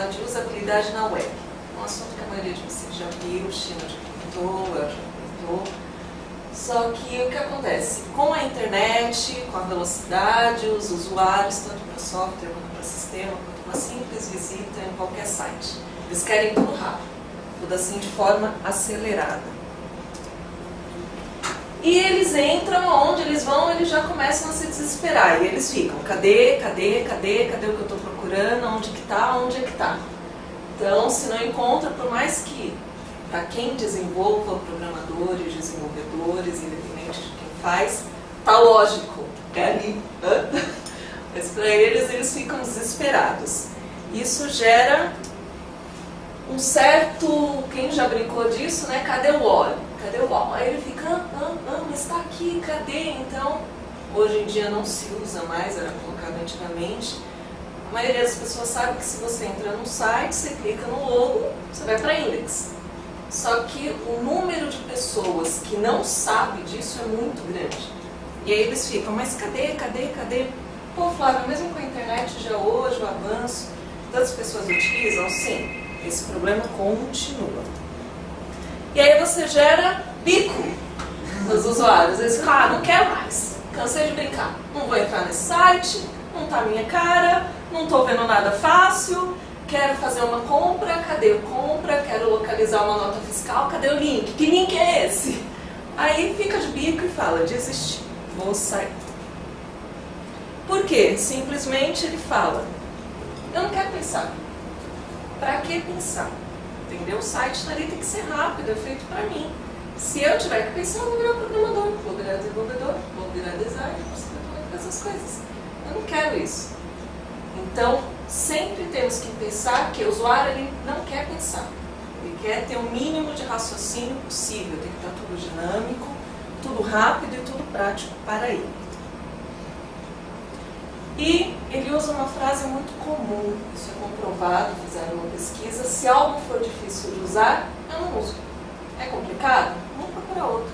de usabilidade na web. Um assunto que a maioria de vocês já viu, China já comentou, eu já comentou. Só que o que acontece? Com a internet, com a velocidade, os usuários, tanto para software quanto para sistema, quanto uma simples visita em qualquer site, eles querem tudo rápido, tudo assim de forma acelerada. E eles entram, onde eles vão, eles já começam a se desesperar. E eles ficam, cadê o que eu estou procurando, onde que está? Então, se não encontra, por mais que, para quem desenvolva, programadores, desenvolvedores, independente de quem faz, tá lógico, é ali. Mas para eles ficam desesperados. Isso gera um certo, quem já brincou disso, né? Cadê o óleo? Cadê o óleo? Aí ele fica, mas está aqui, cadê? Então, hoje em dia não se usa mais, era colocado antigamente. A maioria das pessoas sabe que se você entra num site, você clica no logo, você vai para index. Só que o número de pessoas que não sabe disso é muito grande. E aí eles ficam, mas cadê? Pô, Flávio, mesmo com a internet já hoje, o avanço, tantas pessoas utilizam? Sim, esse problema continua. E aí você gera bico nos usuários. Eles ficam, não quero mais, cansei de brincar. Não vou entrar nesse site, não tá a minha cara, não tô vendo nada fácil, quero fazer uma compra, cadê o compra? Quero localizar uma nota fiscal, cadê o link? Que link é esse? Aí fica de bico e fala, desisti, vou sair. Por quê? Simplesmente ele fala, eu não quero pensar. Pra que pensar? Entendeu? O site ali tem que ser rápido, é feito para mim. Se eu tiver que pensar, eu vou virar programador, vou virar desenvolvedor, vou virar designer, vou fazer essas coisas. Eu não quero isso. Então, sempre temos que pensar que o usuário ele não quer pensar. Ele quer ter o mínimo de raciocínio possível, tem que estar tudo dinâmico, tudo rápido e tudo prático para ele. E ele usa uma frase muito comum, isso é comprovado, fizeram uma pesquisa, se algo for difícil de usar, eu não uso. É complicado? Vou procurar outro.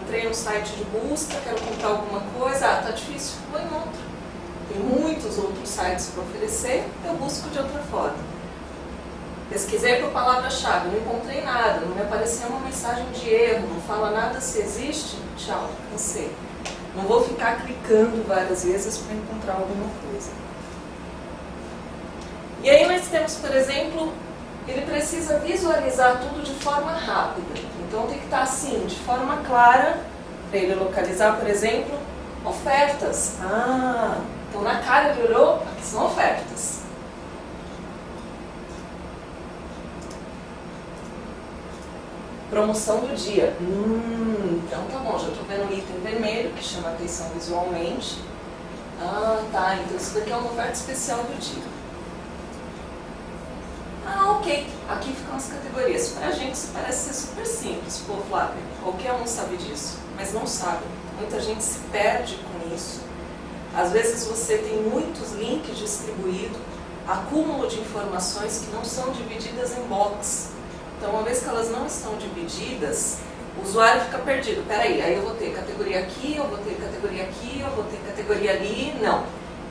Entrei no site de busca, quero comprar alguma coisa, tá difícil? Vou em outro. Tem muitos outros sites para oferecer, eu busco de outra forma. Pesquisei por palavra-chave, não encontrei nada, não me apareceu uma mensagem de erro, não fala nada se existe, tchau, cansei. Não vou ficar clicando várias vezes para encontrar alguma coisa. E aí nós temos, por exemplo, ele precisa visualizar tudo de forma rápida. Então tem que estar assim, de forma clara, para ele localizar, por exemplo, ofertas. Então na cara ele olhou, aqui são ofertas. Promoção do dia. Então tá bom, já estou vendo um item vermelho que chama atenção visualmente. Tá, então isso daqui é uma oferta especial do dia. Ok. Aqui ficam as categorias. Pra gente isso parece ser super simples. Pô, Flávia, qualquer um sabe disso, mas não sabe. Muita gente se perde com isso. Às vezes você tem muitos links distribuídos, acúmulo de informações que não são divididas em box. Então, uma vez que elas não estão divididas, o usuário fica perdido. Peraí, aí eu vou ter categoria aqui, eu vou ter categoria aqui, eu vou ter categoria ali. Não.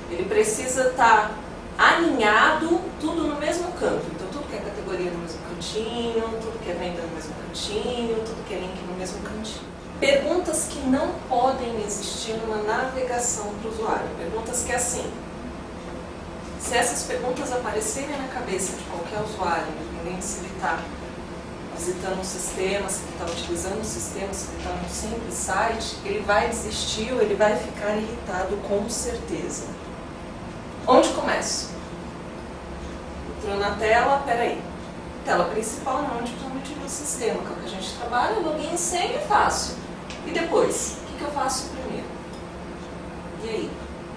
Ele precisa estar alinhado, tudo no mesmo canto. Então, tudo que é categoria no mesmo cantinho, tudo que é venda no mesmo cantinho, tudo que é link no mesmo cantinho. Perguntas que não podem existir numa navegação para o usuário. Perguntas que é assim. Se essas perguntas aparecerem na cabeça de qualquer usuário, independente se ele está visitando um sistema, se ele está utilizando um sistema, se ele está num simples site, ele vai desistir ou ele vai ficar irritado com certeza. Onde começo? Entrou na tela, peraí. Tela principal, não, onde principalmente no sistema, que é o que a gente trabalha, login, senha é fácil. E depois, o que eu faço primeiro? E aí?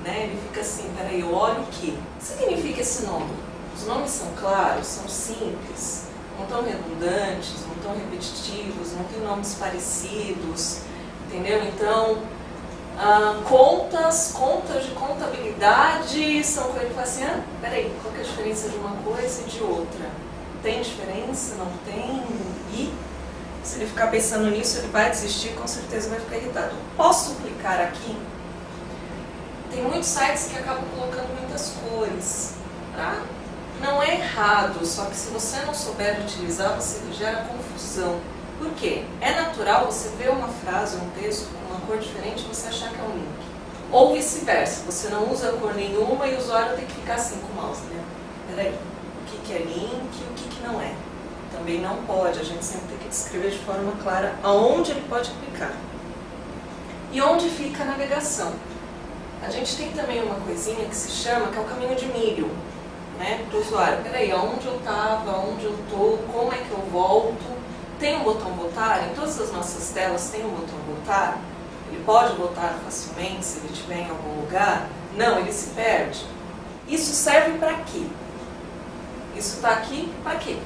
Né? Ele fica assim, peraí, eu olho o que significa esse nome? Os nomes são claros, são simples, não estão redundantes, não estão repetitivos, não tem nomes parecidos, entendeu? Então, contas de contabilidade são coisas que assim, peraí, qual que é a diferença de uma coisa e de outra? Tem diferença? Não tem? E se ele ficar pensando nisso, ele vai desistir, com certeza vai ficar irritado. Posso clicar aqui? Tem muitos sites que acabam colocando muitas cores, tá? Não é errado, só que se você não souber utilizar, você gera confusão. Por quê? É natural você ver uma frase, um texto com uma cor diferente e você achar que é um link. Ou vice-versa, você não usa cor nenhuma e o usuário tem que ficar assim com o mouse, né? Peraí, o que é link e o que não é? Também não pode, a gente sempre tem que descrever de forma clara aonde ele pode clicar. E onde fica a navegação. A gente tem também uma coisinha que se chama, que é o caminho de milho, né, para o usuário. Peraí, onde eu estava, onde eu estou, como é que eu volto? Tem um botão voltar? Em todas as nossas telas tem um botão voltar? Ele pode voltar facilmente se ele estiver em algum lugar? Não, ele se perde. Isso serve para quê? Isso está aqui para quê?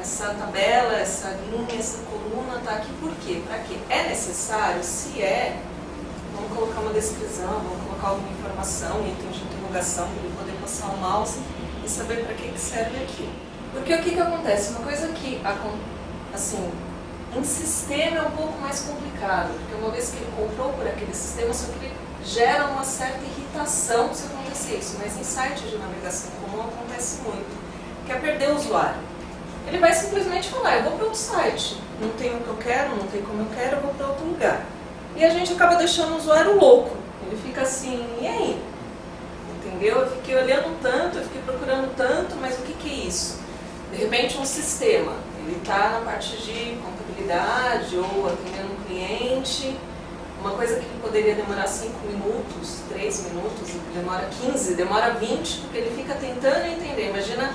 Essa tabela, essa linha, essa coluna está aqui por quê? Para quê? É necessário? Se é, vamos colocar uma descrição, vamos colocar alguma informação, item de interrogação, para ele poder passar o mouse e saber para que serve aqui. Porque o que acontece? Uma coisa que, assim, em sistema é um pouco mais complicado, porque uma vez que ele comprou por aquele sistema, só que ele gera uma certa irritação se acontecer isso, mas em site de navegação comum acontece muito, que é perder o usuário. Ele vai simplesmente falar, eu vou para outro site, não tem o que eu quero, não tem como eu quero, eu vou para outro lugar. E a gente acaba deixando o usuário louco, ele fica assim, e aí? Entendeu? Eu fiquei olhando tanto, eu fiquei procurando tanto, mas o que é isso? De repente um sistema, ele está na parte de contabilidade ou atendendo um cliente, uma coisa que poderia demorar 5 minutos, 3 minutos, demora 15, demora 20, porque ele fica tentando entender. Imagina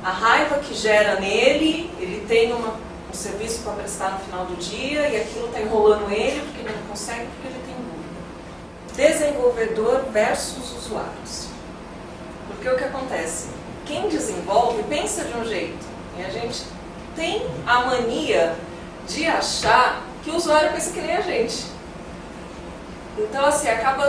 a raiva que gera nele, ele tem um serviço para prestar no final do dia e aquilo está enrolando ele porque ele não consegue, porque ele tem dúvida. Desenvolvedor versus usuários. Porque o que acontece? Quem desenvolve pensa de um jeito e a gente tem a mania de achar que o usuário pensa que nem a gente. Então, assim, acaba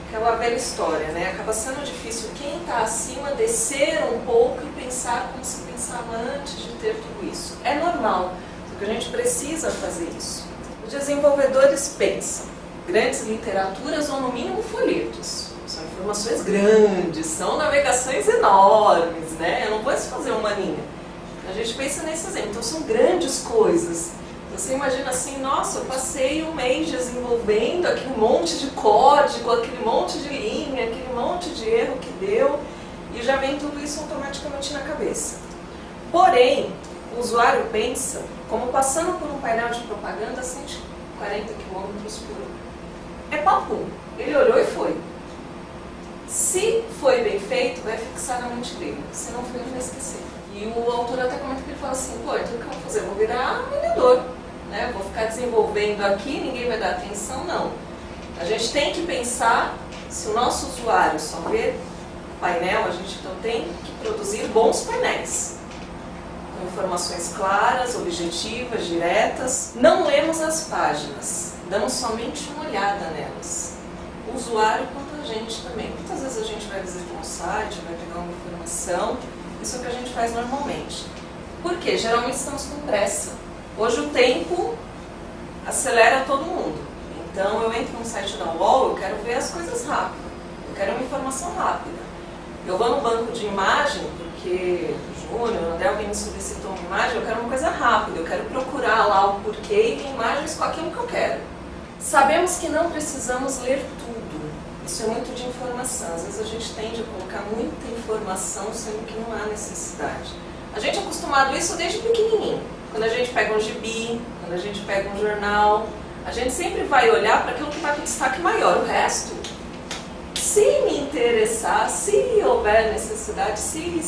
aquela velha história, né? Acaba sendo difícil quem está acima descer um pouco e pensar como se pensava antes de ter tudo isso. É normal, só que a gente precisa fazer isso. Os desenvolvedores pensam grandes literaturas ou, no mínimo, folhetos. São informações grandes, são navegações enormes, né? Eu não posso fazer uma linha. A gente pensa nesse exemplo. Então, são grandes coisas. Você imagina assim, nossa, eu passei um mês desenvolvendo aquele monte de código, aquele monte de linha, aquele monte de erro que deu, e já vem tudo isso automaticamente na cabeça. Porém, o usuário pensa como passando por um painel de propaganda a 140 km por hora. É papo. Ele olhou e foi. Se foi bem feito, vai fixar na mente dele. Se não foi, ele vai esquecer. E o autor até comenta que ele fala assim, pô, então o que eu vou fazer? Eu vou virar vendedor. Né? Vou ficar desenvolvendo aqui, ninguém vai dar atenção, não. A gente tem que pensar, se o nosso usuário só vê painel, a gente então tem que produzir bons painéis. Com informações claras, objetivas, diretas. Não lemos as páginas, damos somente uma olhada nelas. O usuário quanto a gente também. Muitas vezes a gente vai visitar um site, vai pegar uma informação, isso é o que a gente faz normalmente. Por quê? Geralmente estamos com pressa. Hoje o tempo acelera todo mundo. Então eu entro no site da UOL, eu quero ver as coisas rápido. Eu quero uma informação rápida. Eu vou no banco de imagem, porque o Júnior, o André, alguém me solicitou uma imagem, eu quero uma coisa rápida. Eu quero procurar lá o porquê e ver imagens com aquilo que eu quero. Sabemos que não precisamos ler tudo. Isso é muito de informação. Às vezes a gente tende a colocar muita informação, sendo que não há necessidade. A gente é acostumado a isso desde pequenininho. Quando a gente pega um gibi, quando a gente pega um jornal, a gente sempre vai olhar para aquilo que vai com destaque maior. O resto, se me interessar, se houver necessidade, se,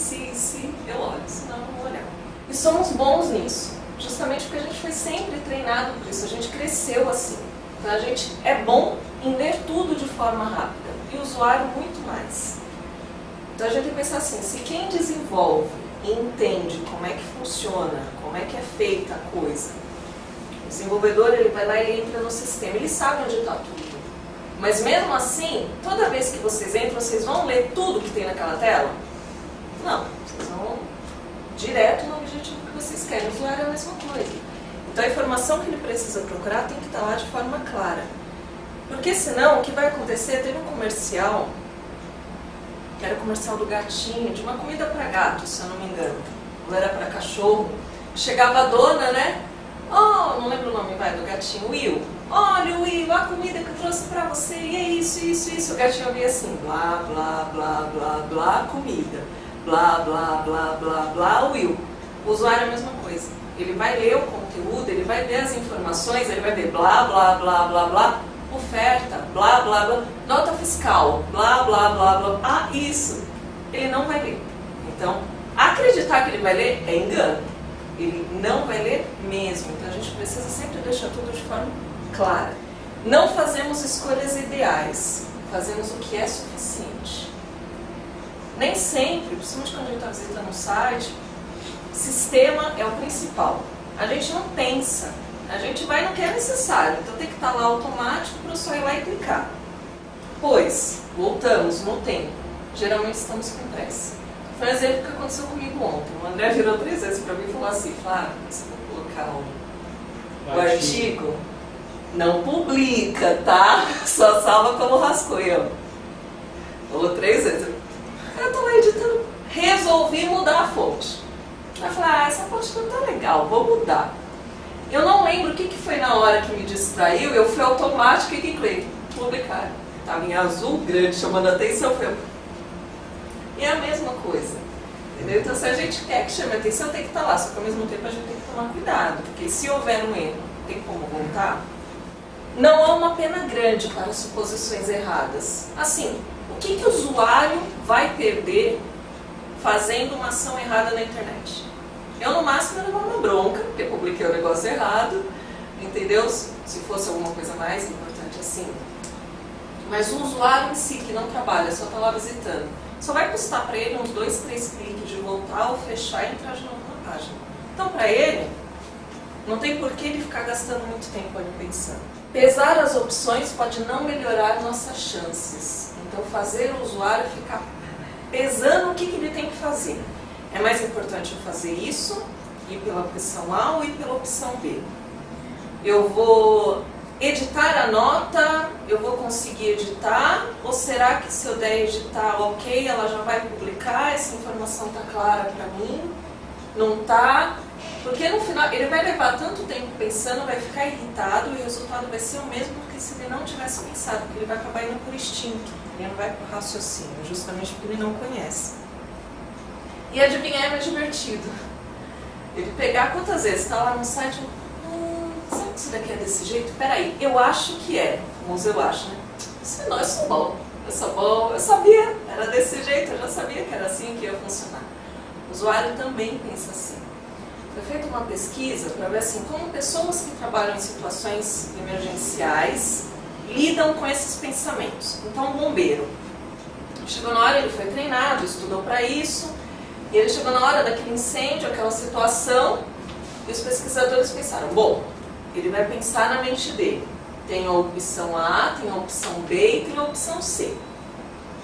eu olho, senão eu não vou olhar. E somos bons nisso, justamente porque a gente foi sempre treinado por isso, a gente cresceu assim. Então a gente é bom em ler tudo de forma rápida, e o usuário muito mais. Então a gente tem que pensar assim, se quem desenvolve e entende como é que funciona, como é que é feita a coisa, o desenvolvedor ele vai lá e entra no sistema, ele sabe onde está tudo. Mas mesmo assim, toda vez que vocês entram, vocês vão ler tudo que tem naquela tela? Não, vocês vão direto no objetivo que vocês querem. O usuário é a mesma coisa. Então a informação que ele precisa procurar tem que estar lá de forma clara. Porque senão, o que vai acontecer, teve um comercial que era o comercial do gatinho, de uma comida para gato, se eu não me engano, ou era para cachorro. Chegava a dona, né? Oh, não lembro o nome, vai, do gatinho, Will. Olha, Will, a comida que eu trouxe pra você, e é isso, isso, isso. O gatinho ouvia assim, blá, blá, blá, blá, blá, comida. Blá, blá, blá, blá, blá, Will. O usuário é a mesma coisa. Ele vai ler o conteúdo, ele vai ver as informações, ele vai ver blá, blá, blá, blá, blá, oferta, blá, blá, blá, nota fiscal, blá, blá, blá, blá. Ah, isso. Ele não vai ler. Então, acreditar que ele vai ler é engano. Ele não vai ler mesmo. Então a gente precisa sempre deixar tudo de forma clara. Não fazemos escolhas ideais, fazemos o que é suficiente. Nem sempre, principalmente quando a gente está visitando um site, sistema é o principal. A gente não pensa, a gente vai no que é necessário. Então tem que estar lá automático para eu só ir lá e clicar. Pois, voltamos no tempo. Geralmente estamos com pressa. Foi um exemplo que aconteceu comigo ontem. O André virou 3 vezes para mim e falou assim, Flávio, você vai colocar o artigo? Não publica, tá? Só salva como rascunho. Falou 3 vezes. Eu tô lá editando, resolvi mudar a fonte. Aí eu falei, essa fonte não tá legal, vou mudar. Eu não lembro o que foi na hora que me distraiu, eu fui automático e cliquei, publicar. Tava em azul grande, chamando a atenção, foi e é a mesma coisa, entendeu? Então se a gente quer que chame a atenção, tem que estar lá, só que ao mesmo tempo a gente tem que tomar cuidado, porque se houver um erro, tem como voltar? Não há uma pena grande para suposições erradas. Assim, o que o usuário vai perder fazendo uma ação errada na internet? Eu no máximo levar uma bronca, porque publiquei o negócio errado, entendeu? Se fosse alguma coisa mais importante assim. Mas o usuário em si, que não trabalha, só está lá visitando, só vai custar para ele uns 2, 3 cliques de voltar ou fechar e entrar de novo na página. Então, para ele, não tem por que ele ficar gastando muito tempo ali pensando. Pesar as opções pode não melhorar nossas chances. Então, fazer o usuário ficar pesando o que ele tem que fazer. É mais importante eu fazer isso, ir pela opção A ou ir pela opção B. Eu vou editar a nota, eu vou conseguir editar, ou será que se eu der editar ok, ela já vai publicar, essa informação está clara para mim? Não está? Porque no final ele vai levar tanto tempo pensando, vai ficar irritado e o resultado vai ser o mesmo do que se ele não tivesse pensado, porque ele vai acabar indo por instinto, ele não vai por raciocínio, justamente porque ele não conhece. E adivinhar é mais divertido. Ele pegar quantas vezes está lá no site, será que isso daqui é desse jeito? Peraí, eu acho que é. Vamos, eu acho, né? Não, eu sou bom, eu sabia, era desse jeito, eu já sabia que era assim que ia funcionar. O usuário também pensa assim. Foi feita uma pesquisa para ver assim, como pessoas que trabalham em situações emergenciais lidam com esses pensamentos. Então, um bombeiro chegou na hora, ele foi treinado, estudou para isso, e ele chegou na hora daquele incêndio, aquela situação, e os pesquisadores pensaram, bom, ele vai pensar na mente dele. Tem a opção A, tem a opção B e tem a opção C.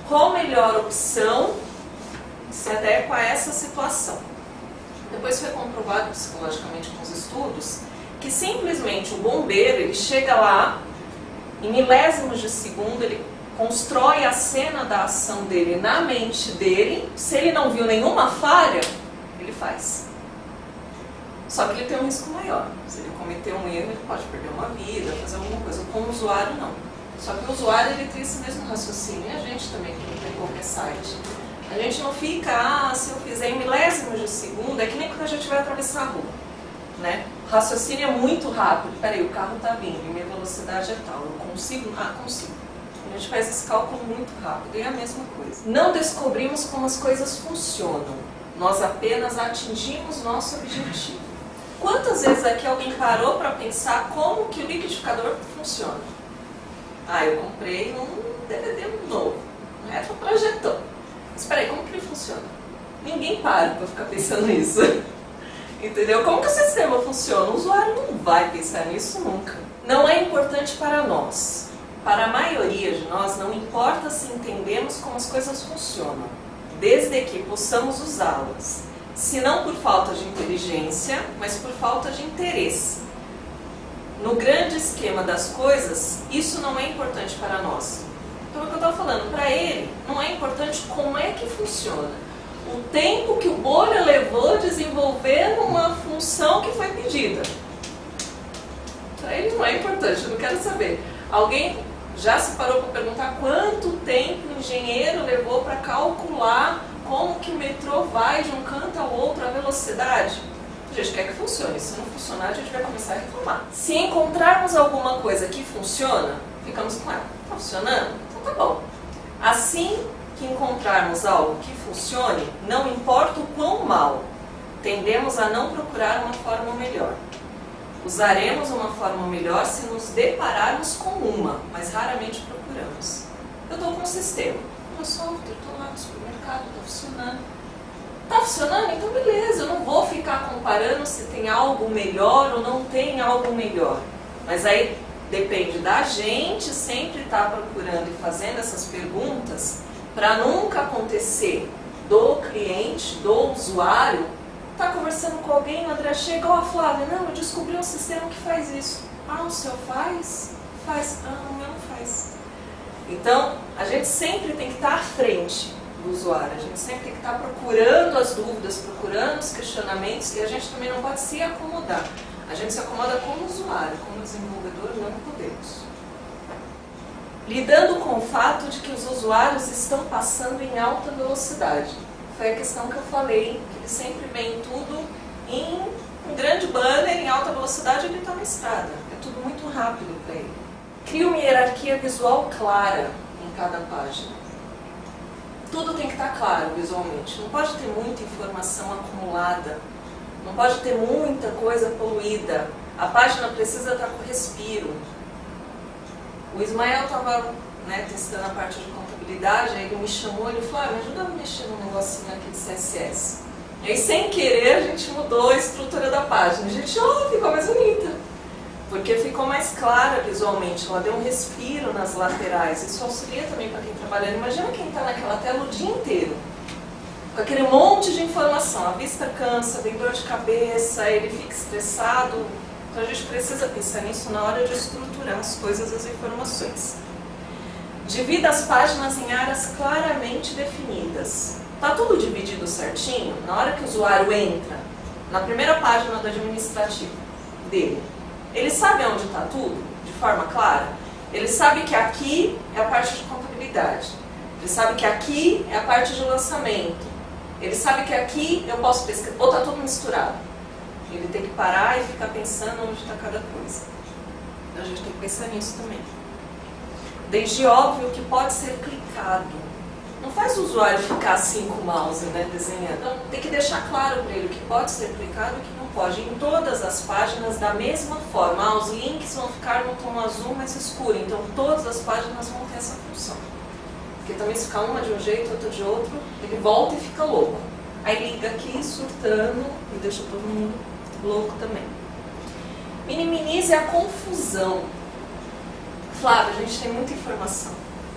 Qual a melhor opção se adequa a essa situação? Depois foi comprovado psicologicamente com os estudos que simplesmente o bombeiro, ele chega lá, em milésimos de segundo, ele constrói a cena da ação dele na mente dele. Se ele não viu nenhuma falha, ele faz. Só que ele tem um risco maior. Se ele cometer um erro, ele pode perder uma vida, fazer alguma coisa. Com o usuário, não. Só que o usuário, ele tem esse mesmo raciocínio. E a gente também, que não tem qualquer site. A gente não fica, se eu fizer em milésimos de segundo, é que nem quando a gente vai atravessar a rua, né? O raciocínio é muito rápido. Peraí, o carro está vindo e minha velocidade é tal. Eu consigo? Consigo. A gente faz esse cálculo muito rápido. E é a mesma coisa. Não descobrimos como as coisas funcionam. Nós apenas atingimos nosso objetivo. Quantas vezes aqui alguém parou para pensar como que o liquidificador funciona? Eu comprei um DVD novo, um retroprojetor. Espera aí, como que ele funciona? Ninguém para ficar pensando nisso. Entendeu? Como que o sistema funciona? O usuário não vai pensar nisso nunca. Não é importante para nós. Para a maioria de nós, não importa se entendemos como as coisas funcionam, desde que possamos usá-las. Se não por falta de inteligência, mas por falta de interesse. No grande esquema das coisas, isso não é importante para nós. Então é o que eu estava falando, para ele não é importante como é que funciona. O tempo que o Bolha levou desenvolvendo uma função que foi pedida. Para ele não é importante, eu não quero saber. Alguém já se parou para perguntar quanto tempo o engenheiro levou para calcular como que o metrô vai de um canto ao outro, a velocidade? A gente quer que funcione, se não funcionar a gente vai começar a reclamar. Se encontrarmos alguma coisa que funciona, ficamos com ela. Está funcionando? Então tá bom. Assim que encontrarmos algo que funcione, não importa o quão mal, tendemos a não procurar uma forma melhor. Usaremos uma forma melhor se nos depararmos com uma, mas raramente procuramos. Eu estou com um sistema, meu software, estou lá no supermercado, está funcionando. Está funcionando? Então beleza, eu não vou ficar comparando se tem algo melhor ou não tem algo melhor. Mas aí depende da gente sempre estar procurando e fazendo essas perguntas para nunca acontecer do cliente, do usuário, tá conversando com alguém, o André chega, ó, Flávia, não, eu descobri um sistema que faz isso. Ah, o seu faz? Faz. Ah, o meu não faz. Então, a gente sempre tem que estar à frente do usuário, a gente sempre tem que estar procurando as dúvidas, procurando os questionamentos, e a gente também não pode se acomodar. A gente se acomoda como usuário, como desenvolvedor não podemos. Lidando com o fato de que os usuários estão passando em alta velocidade. Foi a questão que eu falei, que ele sempre vê tudo em um grande banner, em alta velocidade, ele está na estrada. É tudo muito rápido para ele. Cria uma hierarquia visual clara em cada página. Tudo tem que estar claro visualmente. Não pode ter muita informação acumulada. Não pode ter muita coisa poluída. A página precisa estar com respiro. O Ismael estava testando a parte de contabilidade, aí ele me chamou e ele falou, me ajuda a mexer no negocinho aqui de CSS. E aí, sem querer, a gente mudou a estrutura da página. A gente, ficou mais bonita. Porque ficou mais clara visualmente, ela deu um respiro nas laterais. Isso auxilia também para quem trabalha. Imagina quem está naquela tela o dia inteiro, com aquele monte de informação. A vista cansa, vem dor de cabeça, ele fica estressado. Então a gente precisa pensar nisso na hora de estruturar as coisas, as informações. Divida as páginas em áreas claramente definidas. Está tudo dividido certinho? Na hora que o usuário entra, na primeira página do administrativo dele, ele sabe onde está tudo, de forma clara? Ele sabe que aqui é a parte de contabilidade. Ele sabe que aqui é a parte de lançamento. Ele sabe que aqui eu posso pesquisar, ou está tudo misturado. Ele tem que parar e ficar pensando onde está cada coisa. Então a gente tem que pensar nisso também. Desde óbvio que pode ser clicado. Não faz o usuário ficar assim com o mouse, desenhando. Então tem que deixar claro para ele o que pode ser clicado e o que não pode. Em todas as páginas da mesma forma. Os links vão ficar no tom azul mais escuro. Então todas as páginas vão ter essa função. Porque também se ficar uma de um jeito, outra de outro, ele volta e fica louco. Aí liga aqui surtando e deixa todo mundo louco também. Minimize a confusão. Flávia, a gente tem muita informação.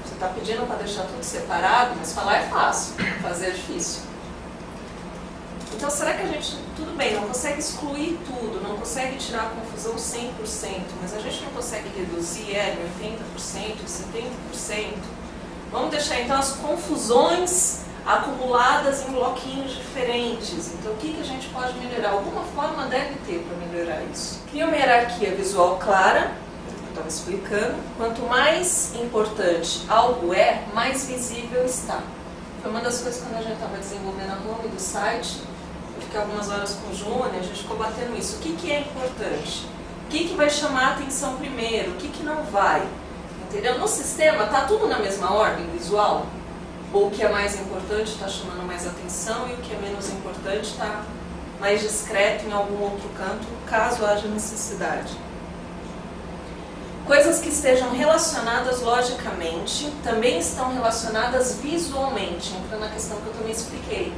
Você está pedindo para deixar tudo separado, mas falar é fácil, fazer é difícil. Então, será que a gente, tudo bem, não consegue excluir tudo, não consegue tirar a confusão 100%, mas a gente não consegue reduzir em 80%, 70%? Vamos deixar então as confusões acumuladas em bloquinhos diferentes. Então, o que a gente pode melhorar? Alguma forma deve ter para melhorar isso. Cria uma hierarquia visual clara, eu estava explicando. Quanto mais importante algo é, mais visível está. Foi uma das coisas quando a gente estava desenvolvendo a home do site. Eu fiquei algumas horas com o Júnior, a gente ficou batendo isso. O que é importante? O que vai chamar a atenção primeiro? O que não vai? Entendeu? No sistema, está tudo na mesma ordem visual? Ou o que é mais importante está chamando mais atenção e o que é menos importante está mais discreto em algum outro canto, caso haja necessidade. Coisas que estejam relacionadas logicamente também estão relacionadas visualmente, entrando na questão que eu também expliquei.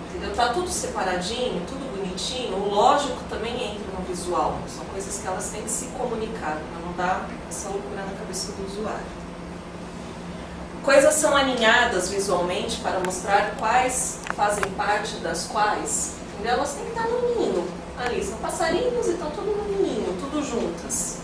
Entendeu? Está tudo separadinho, tudo bonitinho, o lógico também entra no visual. São coisas que elas têm que se comunicar, para não dar essa loucura na cabeça do usuário. Coisas são alinhadas visualmente para mostrar quais fazem parte das quais. Entendeu? Elas têm que estar no ninho. Ali são passarinhos e estão tudo no ninho, tudo juntas.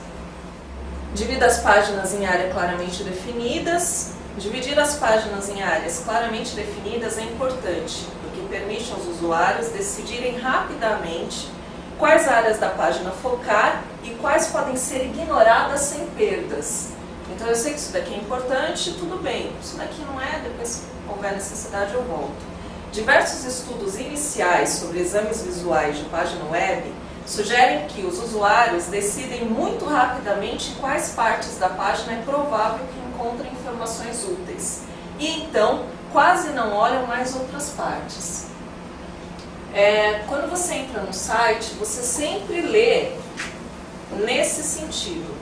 Divida as páginas em áreas claramente definidas. Dividir as páginas em áreas claramente definidas é importante, porque permite aos usuários decidirem rapidamente quais áreas da página focar e quais podem ser ignoradas sem perdas. Então eu sei que isso daqui é importante, tudo bem. Isso daqui não é, depois se houver necessidade eu volto. Diversos estudos iniciais sobre exames visuais de página web sugerem que os usuários decidem muito rapidamente em quais partes da página é provável que encontrem informações úteis. E então quase não olham mais outras partes. Quando você entra no site, você sempre lê nesse sentido.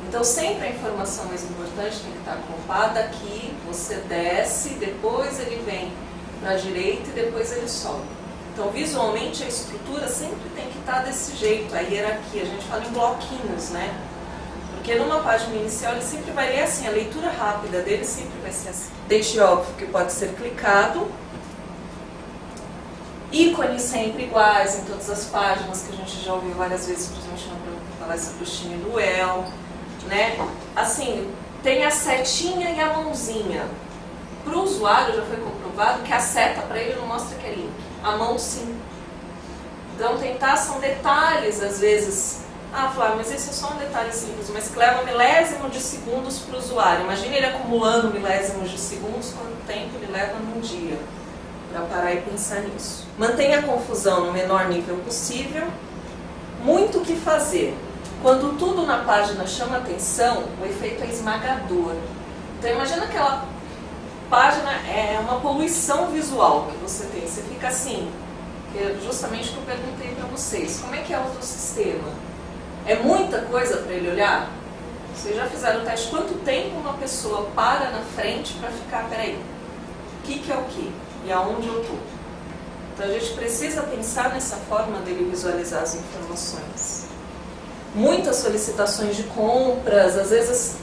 Então sempre a informação mais importante tem que estar ocupada aqui, você desce, depois ele vem para a direita e depois ele sobe. Então visualmente a estrutura sempre tem que estar desse jeito, a hierarquia, a gente fala em bloquinhos, né? Porque numa página inicial ele sempre vai ler assim, a leitura rápida dele sempre vai ser assim. Deixe óbvio que pode ser clicado. Ícones sempre iguais em todas as páginas, que a gente já ouviu várias vezes, principalmente na palestra do Chine do El, né? Assim, tem a setinha e a mãozinha. Para o usuário já foi comprovado que a seta para ele não mostra que é link, a mão sim. Então tentar são detalhes às vezes. Flávio, mas esse é só um detalhe simples, mas que leva milésimo de segundos para o usuário. Imagine ele acumulando milésimos de segundos, quanto tempo ele leva num dia. Para parar e pensar nisso. Mantenha a confusão no menor nível possível. Muito o que fazer. Quando tudo na página chama atenção, o efeito é esmagador. Então imagina aquela página, é uma poluição visual que você tem. Você fica assim, que é justamente o que eu perguntei para vocês. Como é que é o teu sistema? É muita coisa para ele olhar? Vocês já fizeram o teste? Quanto tempo uma pessoa para na frente para ficar, peraí, o que é o que? E aonde eu estou. Então a gente precisa pensar nessa forma dele visualizar as informações. Muitas solicitações de compras, às vezes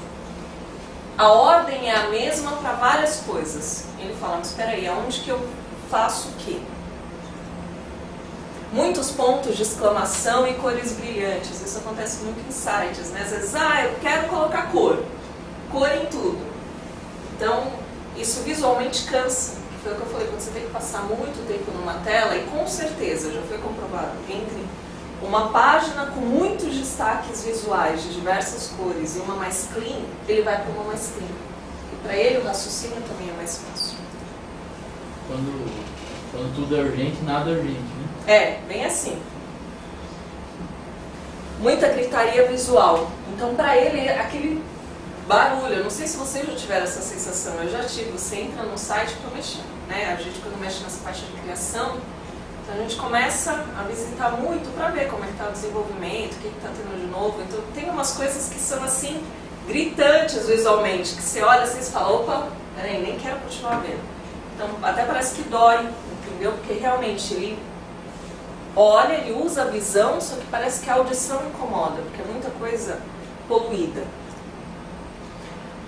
a ordem é a mesma para várias coisas. Ele fala, mas espera aí, aonde que eu faço o quê? Muitos pontos de exclamação e cores brilhantes. Isso acontece muito em sites, né? Às vezes, eu quero colocar cor em tudo. Então, isso visualmente cansa. Foi o que eu falei, quando você tem que passar muito tempo numa tela, e com certeza, já foi comprovado, entre uma página com muitos destaques visuais de diversas cores e uma mais clean, ele vai para uma mais clean. E para ele o raciocínio também é mais fácil. Quando tudo é urgente, nada é urgente, né? Bem assim. Muita gritaria visual. Então para ele, aquele barulho, eu não sei se vocês já tiveram essa sensação, eu já tive. Você entra no site para mexer, né? A gente quando mexe nessa parte de criação, então a gente começa a visitar muito para ver como é que está o desenvolvimento, o que está tendo de novo. Então tem umas coisas que são assim, gritantes visualmente, que você olha assim e fala, opa, peraí, nem quero continuar vendo. Então até parece que dói, entendeu? Porque realmente ele olha, ele usa a visão, só que parece que a audição incomoda, porque é muita coisa poluída.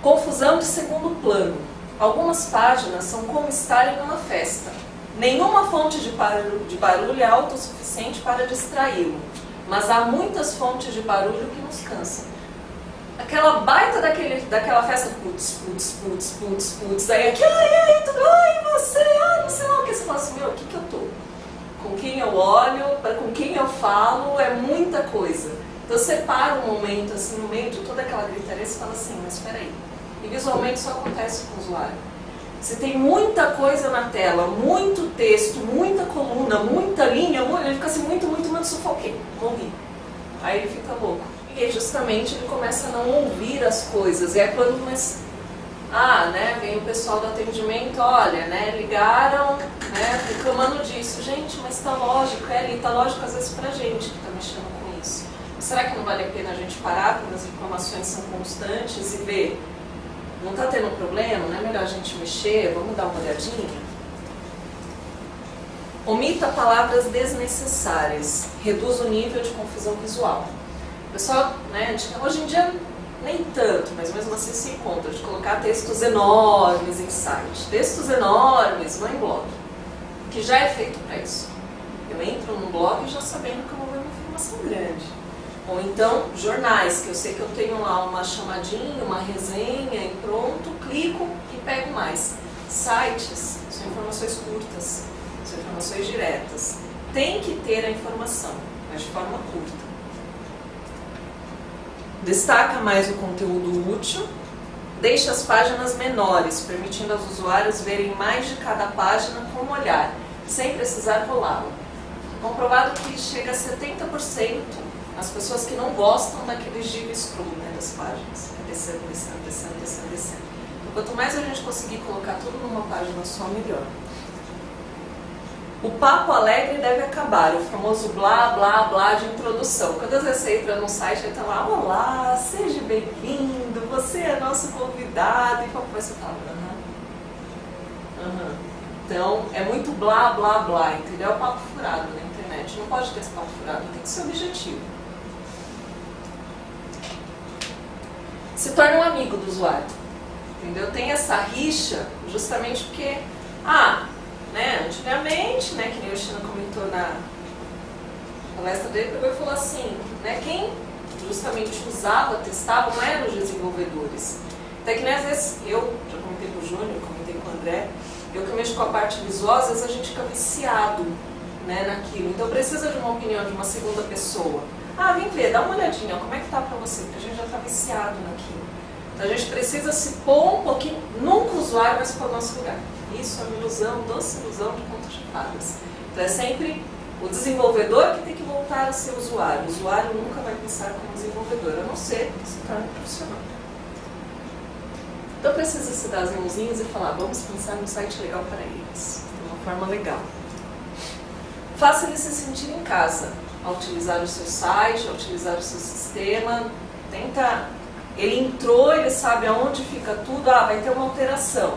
Confusão de segundo plano. Algumas páginas são como estar em uma festa. Nenhuma fonte de barulho é autossuficiente para distraí-lo, mas há muitas fontes de barulho que nos cansam. Aquela baita daquela festa, putz, aí aqui, ai, tudo, ai, você, não sei lá o que, você fala assim, o que eu tô? Com quem eu olho, com quem eu falo, é muita coisa. Então você para um momento, assim, no meio de toda aquela gritaria, você fala assim, mas espera aí. E visualmente isso acontece com o usuário. Você tem muita coisa na tela, muito texto, muita coluna, muita linha, ele fica assim, muito, sufoquei, morri. Aí ele fica louco. E justamente ele começa a não ouvir as coisas. E é quando vem o pessoal do atendimento, olha, né, ligaram, né, reclamando disso. Gente, mas tá lógico, ali tá lógico às vezes pra gente que tá mexendo com isso. Será que não vale a pena a gente parar quando as reclamações são constantes e ver? Não está tendo problema, não é melhor a gente mexer? Vamos dar uma olhadinha? Omita palavras desnecessárias, reduz o nível de confusão visual. O pessoal, né, hoje em dia nem tanto, mas mesmo assim se encontra de colocar textos enormes em site. Textos enormes, não em blog, que já é feito para isso. Eu entro num blog já sabendo que eu vou ver uma informação grande. Ou então jornais, que eu sei que eu tenho lá uma chamadinha, uma resenha e pronto, clico e pego mais. Sites são informações curtas, são informações diretas. Tem que ter a informação, mas de forma curta. Destaca mais o conteúdo útil, deixa as páginas menores, permitindo aos usuários verem mais de cada página com um olhar, sem precisar rolá-la. Comprovado que chega a 70% as pessoas que não gostam daqueles div scroll, né, das páginas. Descendo, descendo, descendo, descendo, descendo. Então, quanto mais a gente conseguir colocar tudo numa página só, melhor. O papo alegre deve acabar, o famoso blá, blá, blá de introdução. Quando às vezes você entra num site e está lá, olá, seja bem-vindo, você é nosso convidado, e depois você fala, Então, é muito blá, blá, blá, entendeu? É o papo furado na internet. Não pode ter esse papo furado, tem que ser objetivo. Se torna um amigo do usuário, entendeu? Tem essa rixa justamente porque, antigamente, né, que nem o China comentou na palestra dele, ele falou assim, né, quem justamente usava, testava, não eram os desenvolvedores. Até que nem às vezes, eu já comentei com o Júnior, comentei com o André, eu que mexo com a parte visual, às vezes a gente fica viciado, né, naquilo. Então precisa de uma opinião de uma segunda pessoa. Vem ver, dá uma olhadinha, como é que tá pra você? Porque a gente já tá viciado naquilo. Então a gente precisa se pôr um pouquinho, nunca o usuário vai se pôr no nosso lugar. Isso é uma ilusão, doce ilusão de contas de fadas. Então é sempre o desenvolvedor que tem que voltar a ser usuário. O usuário nunca vai pensar como desenvolvedor, a não ser que se torne profissional. Então precisa se dar as mãozinhas e falar, vamos pensar num site legal para eles, de uma forma legal. Faça ele se sentir em casa, ao utilizar o seu site, ao utilizar o seu sistema. Ele entrou, ele sabe aonde fica tudo, vai ter uma alteração.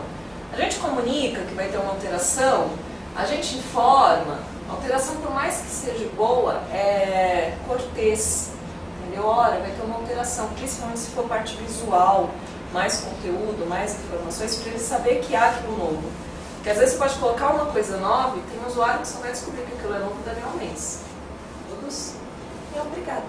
A gente comunica que vai ter uma alteração, a gente informa. A alteração, por mais que seja boa, é cortês, entendeu? Olha, vai ter uma alteração, principalmente se for parte visual, mais conteúdo, mais informações, para ele saber que há aquilo novo. Porque às vezes você pode colocar uma coisa nova e tem um usuário que só vai descobrir que aquilo é novo dali a um mês. Todos? E obrigada.